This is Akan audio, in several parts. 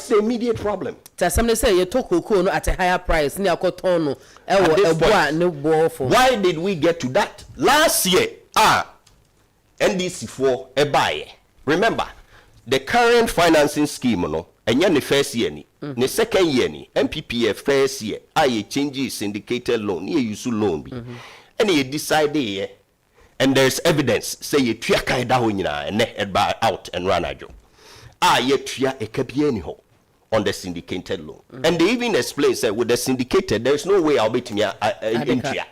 That's the immediate problem. Somebody say you took cocoa at a higher price. Why did we get to that? Last year, NDC4 a buy. Remember, the current financing scheme, no, and the first year, the second year, MPPF first year, change syndicated loan, you use loan, and you decide, and there's evidence, say you triaka and buy out and run a job. You tria a capienho on the syndicated loan, and they even explain, say, with the syndicated, there's no way I'll be to me in tria.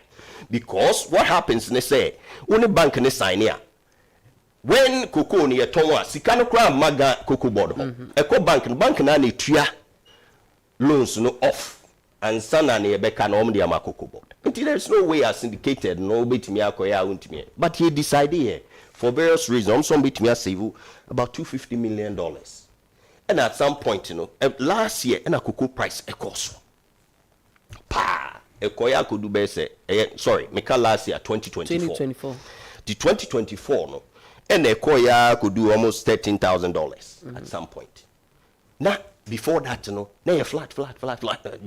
Because what happens, they say, only bank and sign here. When cocoa near Tonwa, Sikano Kram Maga COCOBOD, Eco Bank na ni tria loans no off, and Sana near Becca no Diama COCOBOD. Until there's no way I syndicated, no bit me, but he decided here, for various reasons, some bit me save about $250 million. And at some point, last year, and a cocoa price a cost. Pa! Ekoya could do better. Sorry, make last year 2024. The 2024 no, and Ekoya could do almost $13,000 at some point. Now before that, now flat,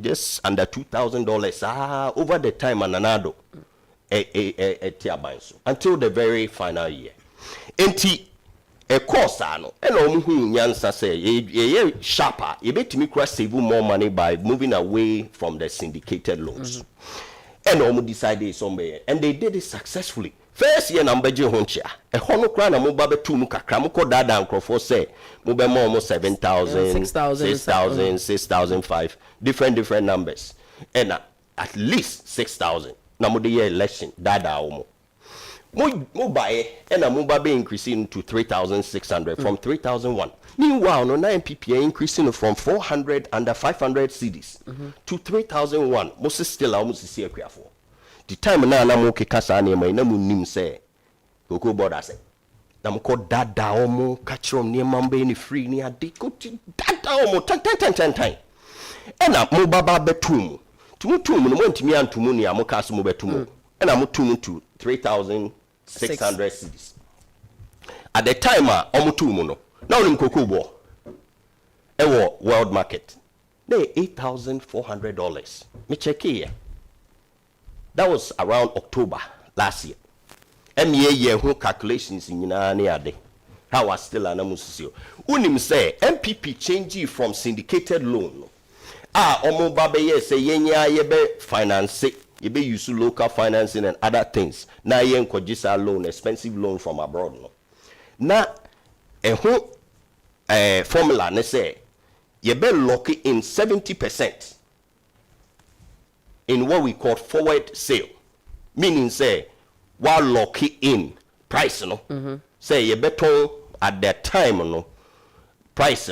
just under $2,000. Over the time and another, until the very final year. A course, and Yansa say, sharper, you bet me cross save more money by moving away from the syndicated loans. And almost decided somewhere, and they did it successfully. First year, number Honcha, a honocran, a mobile tumuka, Kramuko Dada and Crawford say, mobile almost 7,000, 6,000, 6,005, different numbers, and at least 6,000. Now, the year election, Dada Omo. Mobile and a mobile increasing to 3,600 from 3,001. Meanwhile, no 9 PPA increasing from 400 under 500 CDs to 3,001. Most still almost the year for. The time now na mo kekasa na mai na munim say COCOBOD ase. Na mo ko dada omo kachrom ne mamba ni free ni ade ko dada omo tan. E na mo baba betum. Tumutum no mo ntimi antumu ni amoka so mo betum. E na mo tum to 3,600 CDs. At the time omutumu no. Now in COCOBOD. Ewo world market. They $8,400. Me check here. That was around October last year. MEA who calculations in Yinani. How was still an amusio. Unim say MPP change from syndicated loan. Omo babe say yenya yebe finance, yebe use local financing and other things. Na yen kojisa loan, expensive loan from abroad. No. Na who formula ne say yebe lock in 70%. In what we call forward sale, meaning say while locking in price say you better at that time price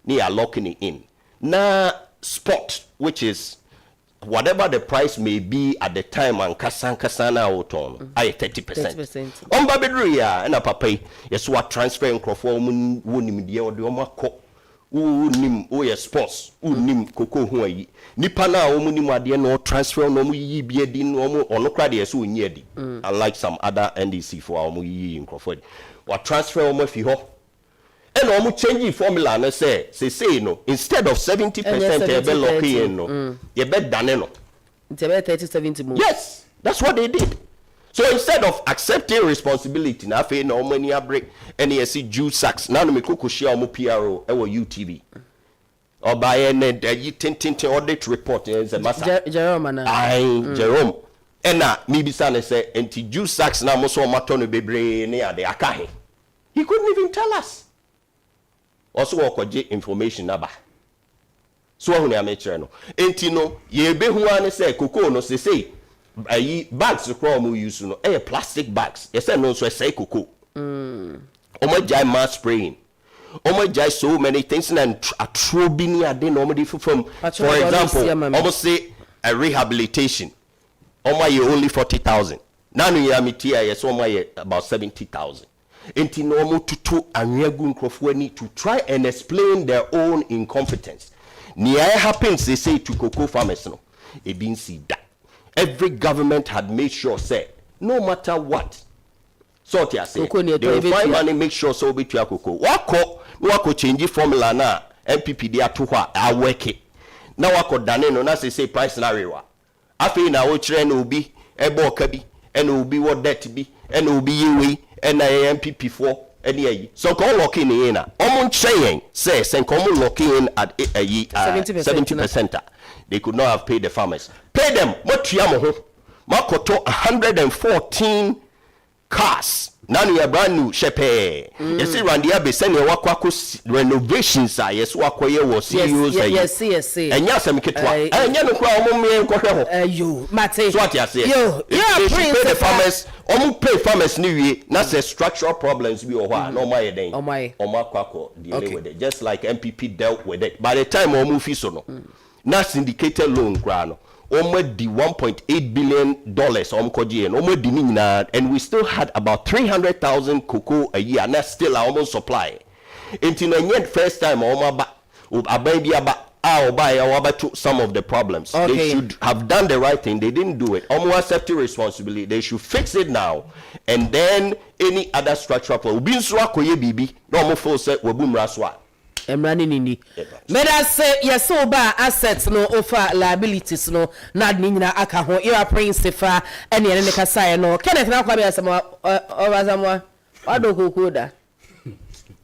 they are locking it in. Now spot, which is whatever the price may be at the time and kasana out on 30%. On babedria and a papa yes what transferring crofom wunim dia ode omako unim oye sports unim koko ho ayi nipa na omunim ade no transfer no mu yi bia di no mu ono kra de so onyi adi unlike some other NDC for omu yi nkrofo what transfer omu fi ho and omu change formula na say no instead of 70% e be lock in no ye be dane no it's about 30-70 more. Yes, that's what they did. So instead of accepting responsibility, na fe na omani break NESC juice sacks na no me koko share omo PRO e wo UTV. Or by any tin audit report is a master. Jerome Jerome. And na me bisa na say enti juice sacks na mo so mato no bebre ne ade akahe. He couldn't even tell us. Also okoje information naba. So hu na me kire no. Enti no ye be hu an say koko no say bags from use no plastic bags. Yes, no so say cocoa. Jai mass spraying. Jai so many things and a trobini ade normally from for example, almost say a rehabilitation. You only 40,000. Now you are yes, about 70,000. Enti normal to anyagun crofweni to try and explain their own incompetence. Nia happens they say to cocoa farmers no. E bin see that. Every government had made sure, say, no matter what, so they will find money, make sure so be to cocoa. Wako change formula na MPP de ato ho a work it na wakodane no na say price na rewa afi na wo kire na obi ebo ka bi e na obi wo debt bi e na obi yewe e na MPP for any ayi so ko lock in na omo nchen say ko mo lock in at 70%. They could not have paid the farmers. Pay them what mo ho makoto 114 cars nanu ya brand new shepe you see randia be send your wakwa renovations are yes wakoye wo CEOs yes enya asem ketwa enya no kwa omo me nkwohwe ho yo mate so what you say yo pay the farmers omo pay farmers ni wie na say structural problems bi o ho no my den omo akwako deal with it just like MPP dealt with it by the time omo fi so no na syndicated loan kra no almost the $1.8 billion almost the nina, and we still had about 300,000 cocoa a year, and that's still our almost supply. Until the first time, some of the problems. Okay. They should have done the right thing. They didn't do it. Almost accept the responsibility. They should fix it now, and then any other structural problem. Emrani nini meda say yeso ba assets no offer liabilities no na nyina aka ho era principal ene ene kasa no Kenneth na kwa be asama obazamwa wado kokoda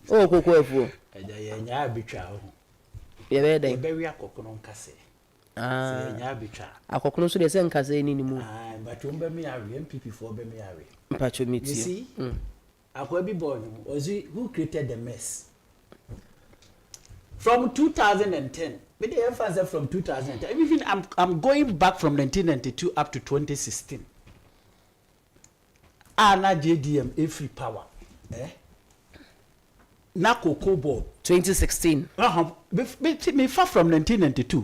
o koko afu eja ye nya abitwa ho ye be den be wi akokono nkase se nya abitwa akokono so de se nkase ni mu but umbe me awe MPP4 be me awe mpacho meet you see akwa bi boy who created the mess. From 2010, but the emphasis from 2010. Even I'm going back from 1992 up to 2016. Na JDM free power. Na COCOBOD 2016. Me far from 1992.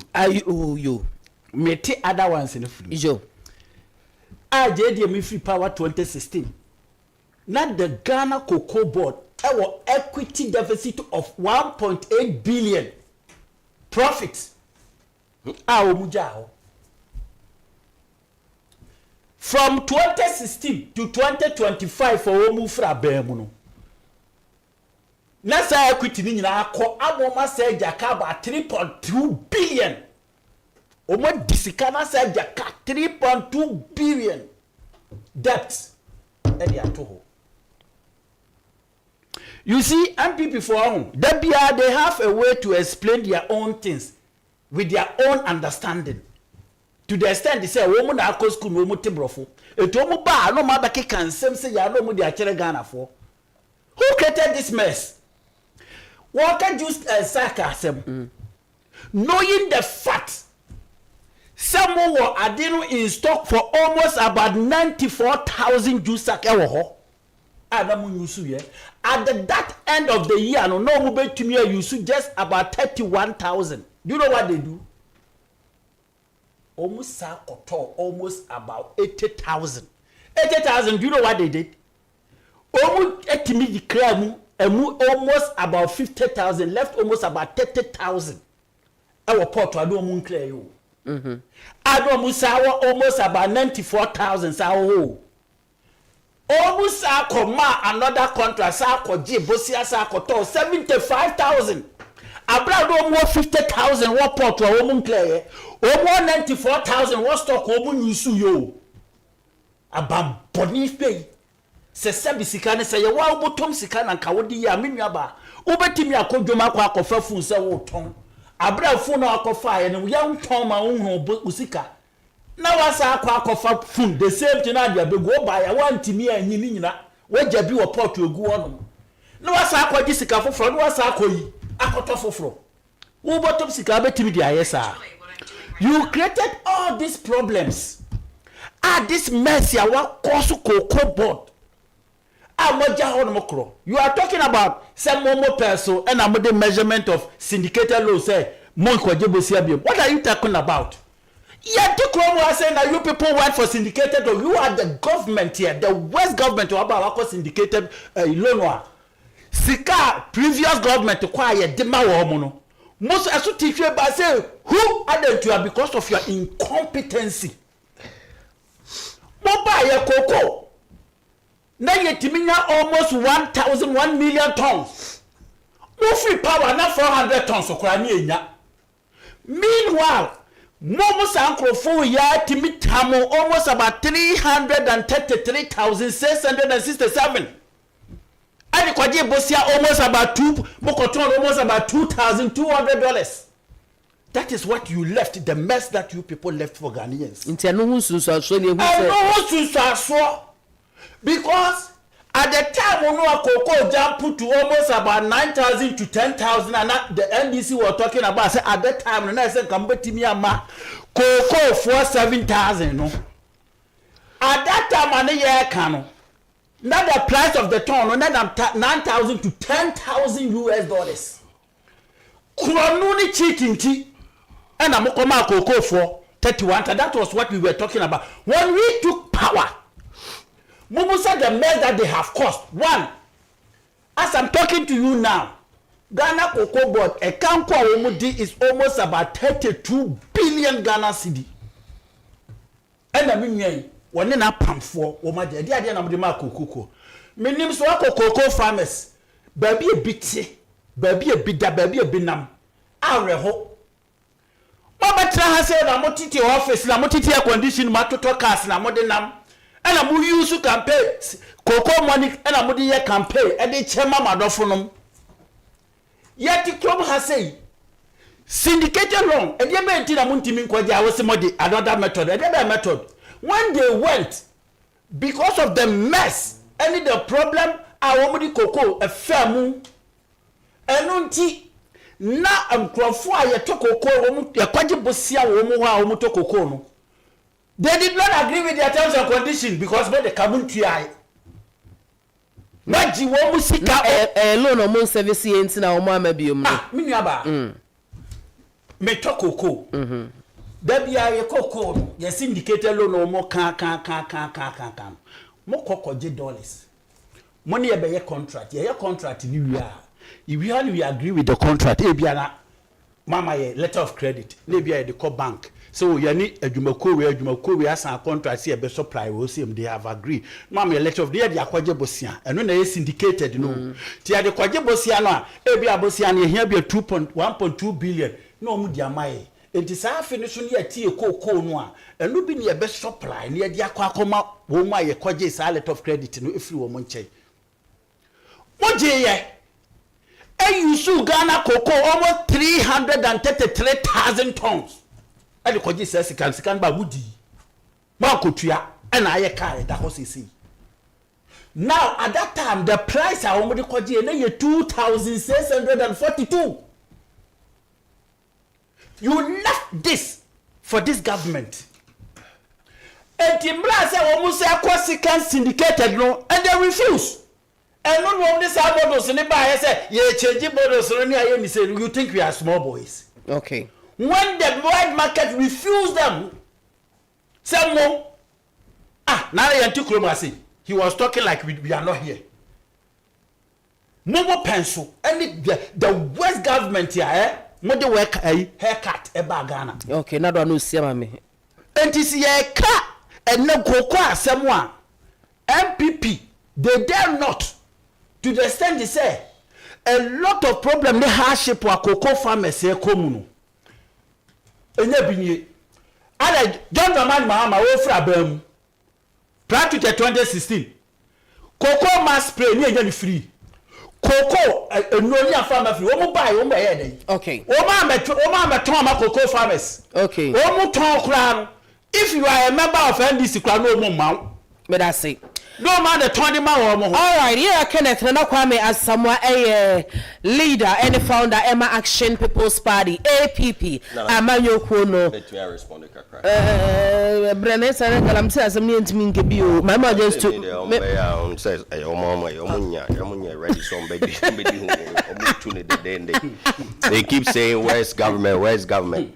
You. Me take other ones in the free. Yo. JDM free power 2016. Na the Ghana COCOBOD. Our equity deficit of 1.8 billion profit. From 2016 to 2025 for Omu fra Bemuno. Nasa equity ni nyina akọ aboma say jaka ba 3.2 billion. Omo disikana say jaka 3.2 billion debt. Edi atoho. You see, MPP for home, they have a way to explain their own things with their own understanding. To the extent they say, "Woman, I go school, woman, tibrofo." Etomo ba no ma baki can say ya no mo dia chere Ghana for. Who created this mess? Walker just sarcasm. Knowing the fact, someone were adeno in stock for almost about 94,000 juice sack ewo. At that end of the year, no move to me, you should just about 31,000. Do you know what they do? Almost about 80,000. 80,000. Do you know what they did? Almost about 50,000 left. Almost about 30,000. Our port I don't clear you. I don't almost about 94,000. So. Almost another contract sako G bosia sako to 75,000. Abra do more 50,000 what port wa omun clear. O more 94,000 what stock omun yusu yo. Abam boni pay. Se sebi sika ne se ye wa obotom sika na nka wodi ya menua ba. Ubetimi akodwoma kwa akofa fun se wo ton. Abra fun na akofa ye ne ya nton ma unhu usika. Na wasa akofa fun the same thing na dia be go buy ya wantimi anyi ni nyina waja bi wo port egu wono na wasa akwaji sika foforo na wasa akoyi akoto foforo wo bottom sika betimi dia yesa. You created all these problems. This mess ya wa cause COCOBOD. You are talking about some more person and the measurement of syndicated law say what are you talking about? Saying that you people work for syndicated law. You are the government here, the West government to about syndicated loan. Sika previous government to acquire dema womono. Most asu teacher by say who added to you because of your incompetency. Moba ya cocoa. Now you almost 1 million tons no free power na 400 tons okra ni enya. Meanwhile, Momo Sankrofo ya timitamo almost about 333,667. And kwaje bosia almost about almost about $2,200. That is what you left, the mess that you people left for Ghanaians. Because at the time when cocoa jumped to almost about 9,000 to 10,000, and the NDC were talking about, say at that time, and I said, come back to me, cocoa for 7,000. No? At that time, and a year can. Now the price of the ton, now 9,000 to 10,000 US dollars. Kronuni cheating tea, and I'm cocoa for 31. And that was what we were talking about when we took power. Mumu said the mess that they have caused. One, as I'm talking to you now, Ghana COCOBOD, a Kanko is almost about 32 billion Ghana cedi. And I mean, when in a pump for Oma, the idea of the Marco. My name is Cocoa farmers. Baby a bit, baby a bit, baby a binam. I hope. Mama has said, I'm not in office, I'm not in condition, Matoto cast, I'm not in them. And I'm use to campaign cocoa money and I'm going to campaign and they chairman madofonum. Yet the club has said syndicated loan and they made it a muntimin kwaja was another method, another method. When they went, because of the mess, any the problem, I want the cocoa a fair moon and unti now I'm crofwa to cocoa, ya kwaji bosia womo to cocoa. They did not agree with their terms and conditions because when they come to I. Maji wo musika loan or mon service enti na omo amabiom no. Ah, minyaba. Me to cocoa. There be a cocoa, ye syndicated loan or more can. Mo kokoje dollars. Money e be your contract. Your contract ni we are. If we agree with the contract, e bia na mama ye letter of credit. Ne bia the co bank. So you need a Jumakowe as a contract see a best supply will see they have agreed. Mamma letter of the Aquaja Bosia, and when they syndicated, you know. Tia the Quaja Bosiana, Ebia Bosiana, here be a 1.2 billion. No mudia mai. It is our finish near tea cocoa noir, and no be near best supply near the Aquacoma, Woma, a Quaja letter of credit if you were Monche. What ye? And you sue Ghana cocoa almost 333,000 tons. And the Koji says, can by Woody. Marcotia, and I carry the horse. Now, at that time, the price I already Koji and then 2,642. You left this for this government. And Timbra said, almost a Corsican syndicated no, and they refuse. And not one this models in the buyer said, ye changing models, and say, you think we are small boys. Okay. When the white market refused them, someone now they took he was talking like we are not here. No more pencil. And the West government here, what the work a haircut a bagana. Okay, now don't know me. And it's a car and no cocoa someone. MPP, they dare not to the extent they say a lot of problem the hardship for cocoa farmers here communal. Enye ala John Dramani Mahama wo fra bam prior to 2016 cocoa mass spray ni enye ni free cocoa enoni farmer free wo mo buy wo mo ye den okay wo ma meton ma cocoa farmers okay wo mo ton kra if you are a member of NDC kra no mo ma me that say no man the 20 man wo mo all right yeah Kenneth na Kwame as someone a leader and founder Emma Action People's Party APP amanyo kuno let me respond to kakra Brené sare kalam say asem ni ntimi nke bi o my mother just to me says yomunya ready some baby they keep saying where's government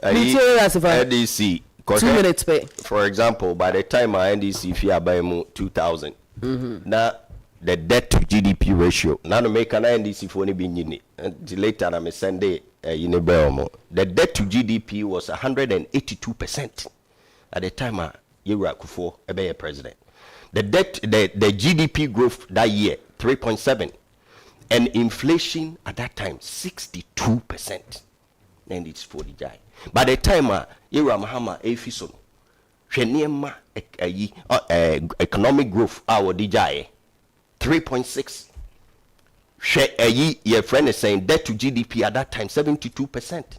NDC 2 minutes pay. For example, by the time our NDC fee buy 2,000, now the debt to GDP ratio. Now to make an NDC for any being until later I'm Sunday the debt to GDP was 182% at the time Yura Kufuor president. The GDP growth that year 3.7. and inflation at that time 62%. And it's for the guy. By the time Yera Mahama Efiso, Sheniema economic growth our DJ 3.6. Your friend is saying debt to GDP at that time 72%.